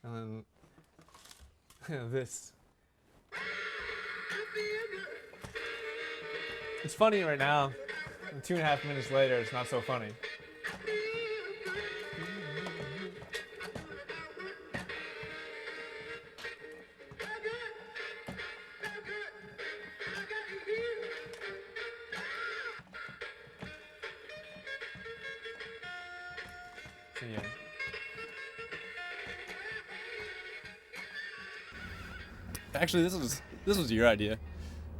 And then this. It's funny right now, and 2.5 minutes later, it's not so funny. So, yeah. Actually, this was your idea,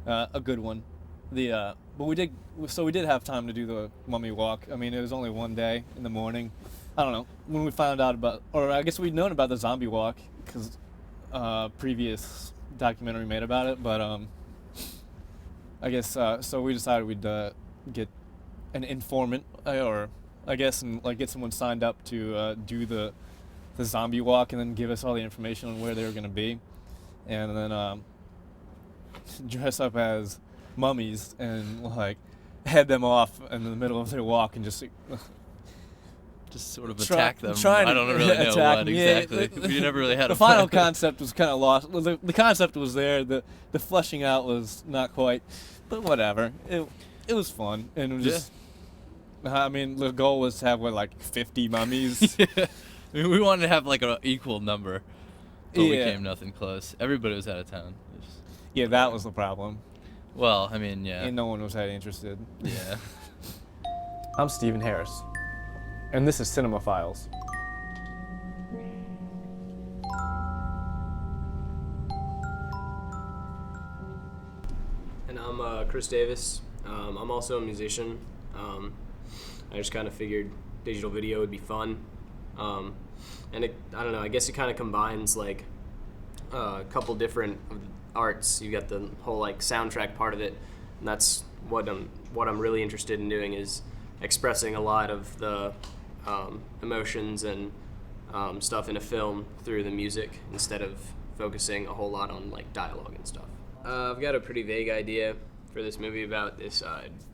a good one. But we did have time to do the mummy walk. I mean, it was only one day in the morning. I don't know when we found out about, or I guess we'd known about the zombie walk because previous documentary made about it. But I guess so we decided we'd get an informant, or I guess, and like get someone signed up to do the zombie walk, and then give us all the information on where they were going to be. And then dress up as mummies and like head them off in the middle of their walk and just sort of attack them. I don't really know what exactly. We never really had the final concept was kind of lost. The concept was there. The fleshing out was not quite, but whatever. It was fun, and it was just. I mean, the goal was to have like 50 mummies. Yeah. I mean, we wanted to have like an equal number. But we came nothing close. Everybody was out of town. Yeah, that was the problem. Well, I mean, yeah. And no one was that interested. Yeah. I'm Stephen Harris, and this is Cinemaphiles. And I'm Chris Davis. I'm also a musician. I just kind of figured digital video would be fun. And I don't know, I guess it kind of combines like a couple different arts. You got the whole like soundtrack part of it, and that's what I'm really interested in doing, is expressing a lot of the emotions and stuff in a film through the music instead of focusing a whole lot on like dialogue and stuff. I've got a pretty vague idea for this movie about this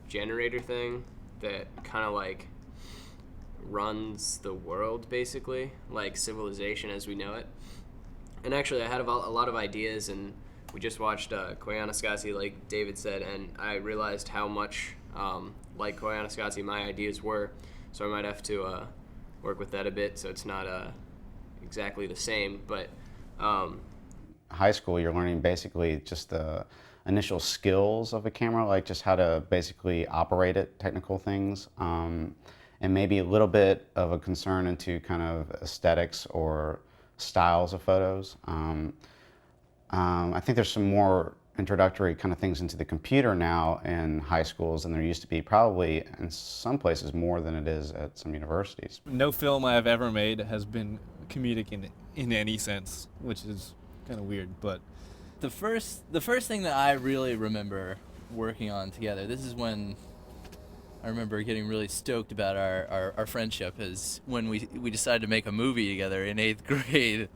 generator thing that kind of like runs the world, basically, like civilization as we know it. And actually, I had a lot of ideas, and we just watched Koyaanisqatsi, like David said, and I realized how much like Koyaanisqatsi my ideas were, so I might have to work with that a bit so it's not exactly the same. But high school, you're learning basically just the initial skills of a camera, like just how to basically operate it, technical things. And maybe a little bit of a concern into kind of aesthetics or styles of photos. I think there's some more introductory kind of things into the computer now in high schools than there used to be, probably in some places more than it is at some universities. No film I have ever made has been comedic in any sense, which is kind of weird, but the first thing that I really remember working on together, this is when I remember getting really stoked about our friendship, is when we decided to make a movie together in 8th grade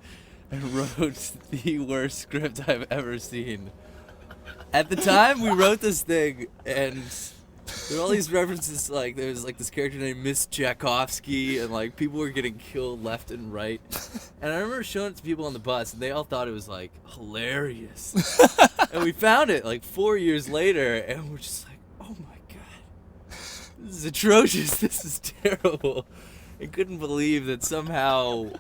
and wrote the worst script I've ever seen. At the time, we wrote this thing, and there were all these references, like there was like this character named Miss Tchaikovsky, and like people were getting killed left and right. And I remember showing it to people on the bus, and they all thought it was like hilarious. And we found it like 4 years later, and we're just like, oh my god, this is atrocious. This is terrible. I couldn't believe that somehow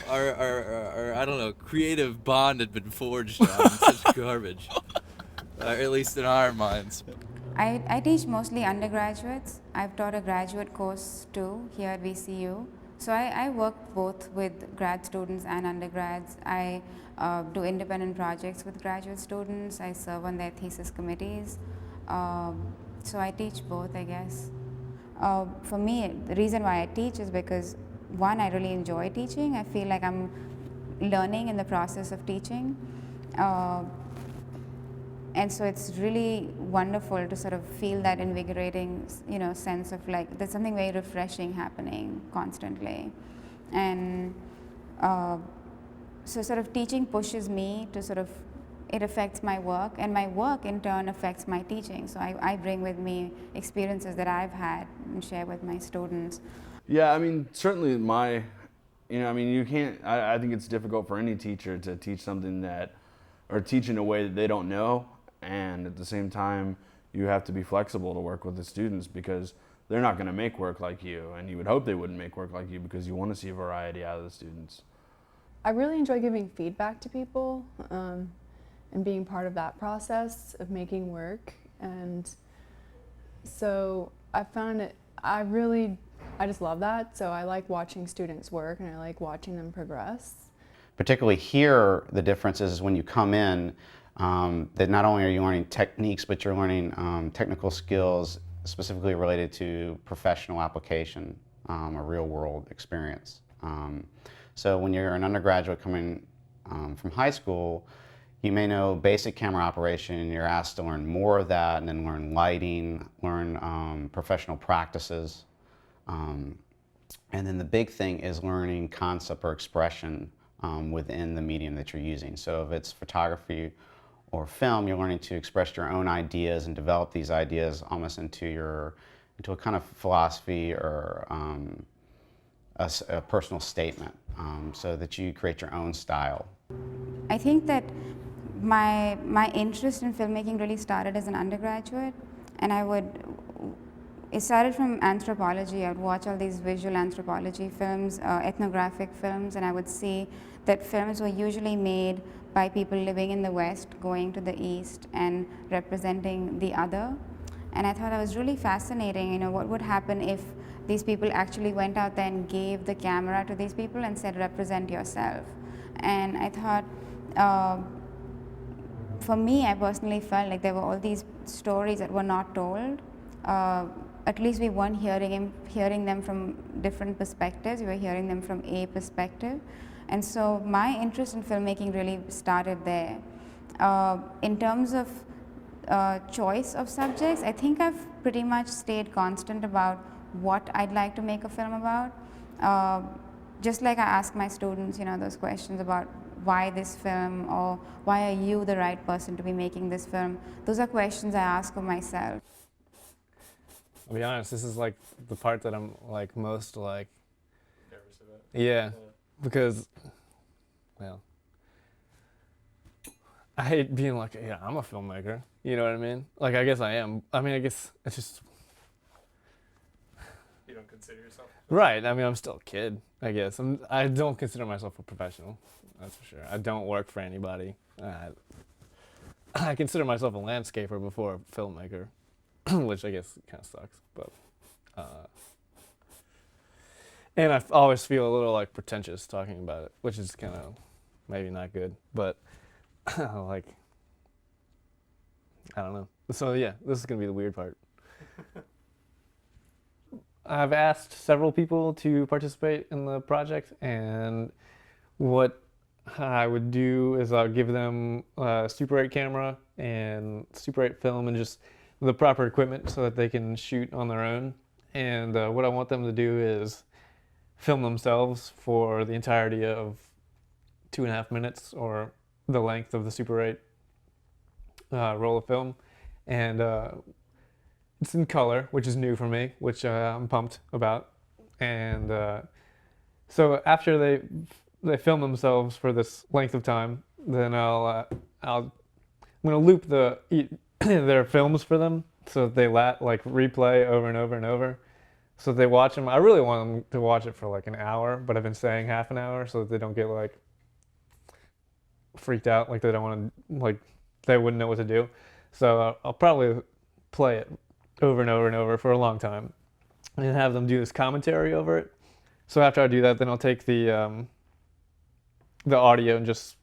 our I don't know, creative bond had been forged on such garbage. Or at least in our minds. I teach mostly undergraduates. I've taught a graduate course too here at VCU. So I work both with grad students and undergrads. I do independent projects with graduate students. I serve on their thesis committees. So I teach both, I guess. For me, the reason why I teach is because, one, I really enjoy teaching. I feel like I'm learning in the process of teaching. And so it's really wonderful to sort of feel that invigorating, sense of like there's something very refreshing happening constantly. And so sort of teaching pushes me to sort of, it affects my work, and my work in turn affects my teaching. So I bring with me experiences that I've had and share with my students. Yeah, I mean, certainly my You know, I mean, you can't, I think it's difficult for any teacher to teach something that, or teach in a way that they don't know, and at the same time, you have to be flexible to work with the students because they're not going to make work like you, and you would hope they wouldn't make work like you because you want to see variety out of the students. I really enjoy giving feedback to people and being part of that process of making work, and so I found it, I just love that, so I like watching students work and I like watching them progress. Particularly here, the difference is when you come in, that not only are you learning techniques, but you're learning technical skills specifically related to professional application, a real world experience. So when you're an undergraduate coming from high school, you may know basic camera operation, and you're asked to learn more of that, and then learn lighting, learn professional practices. And then the big thing is learning concept or expression within the medium that you're using. So if it's photography or film, you're learning to express your own ideas and develop these ideas almost into a kind of philosophy or a personal statement, so that you create your own style. I think that my interest in filmmaking really started as an undergraduate, and it started from anthropology. I would watch all these visual anthropology films, ethnographic films, and I would see that films were usually made by people living in the West, going to the East and representing the other. And I thought that was really fascinating, you know, what would happen if these people actually went out there and gave the camera to these people and said, represent yourself. And I thought, for me, I personally felt like there were all these stories that were not told. At least we weren't hearing them from different perspectives, we were hearing them from a perspective. And so my interest in filmmaking really started there. In terms of choice of subjects, I think I've pretty much stayed constant about what I'd like to make a film about. Just like I ask my students, you know, those questions about why this film, or why are you the right person to be making this film? Those are questions I ask of myself. I'll be honest, this is like the part that I'm like most like nervous about. Yeah, because, well, I hate being like, yeah, I'm a filmmaker. You know what I mean? Like, I guess I am. I mean, I guess it's just. You don't consider yourself? Right. I mean, I'm still a kid, I guess. I don't consider myself a professional. That's for sure. I don't work for anybody. I consider myself a landscaper before a filmmaker, which I guess kind of sucks. But, and I always feel a little like pretentious talking about it, which is kind of maybe not good. But like, I don't know. So yeah, this is gonna be the weird part. I've asked several people to participate in the project, and what I would do is I'll give them a Super 8 camera and Super 8 film and just the proper equipment so that they can shoot on their own. And what I want them to do is film themselves for the entirety of 2.5 minutes, or the length of the Super 8 roll of film. And it's in color, which is new for me, which I'm pumped about. And so after they film themselves for this length of time, then I'm gonna loop their films for them so that they like replay over and over and over, so they watch them. I really want them to watch it for like an hour, but I've been saying half an hour so that they don't get like freaked out, like they don't want to, like they wouldn't know what to do. So I'll probably play it over and over and over for a long time and have them do this commentary over it. So after I do that, then I'll take the audio and just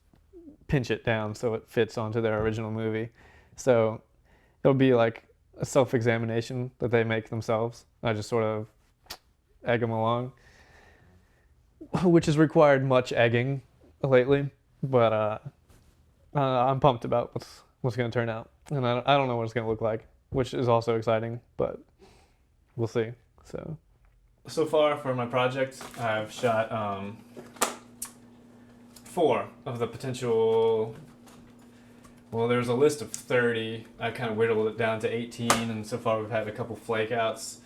pinch it down so it fits onto their original movie. So it'll be like a self-examination that they make themselves. I just sort of egg them along, which has required much egging lately, but I'm pumped about what's going to turn out. And I don't know what it's going to look like, which is also exciting, but we'll see. So far for my project, I've shot 4 of the potential. Well, there's a list of 30. I kind of whittled it down to 18, and so far we've had a couple flake outs.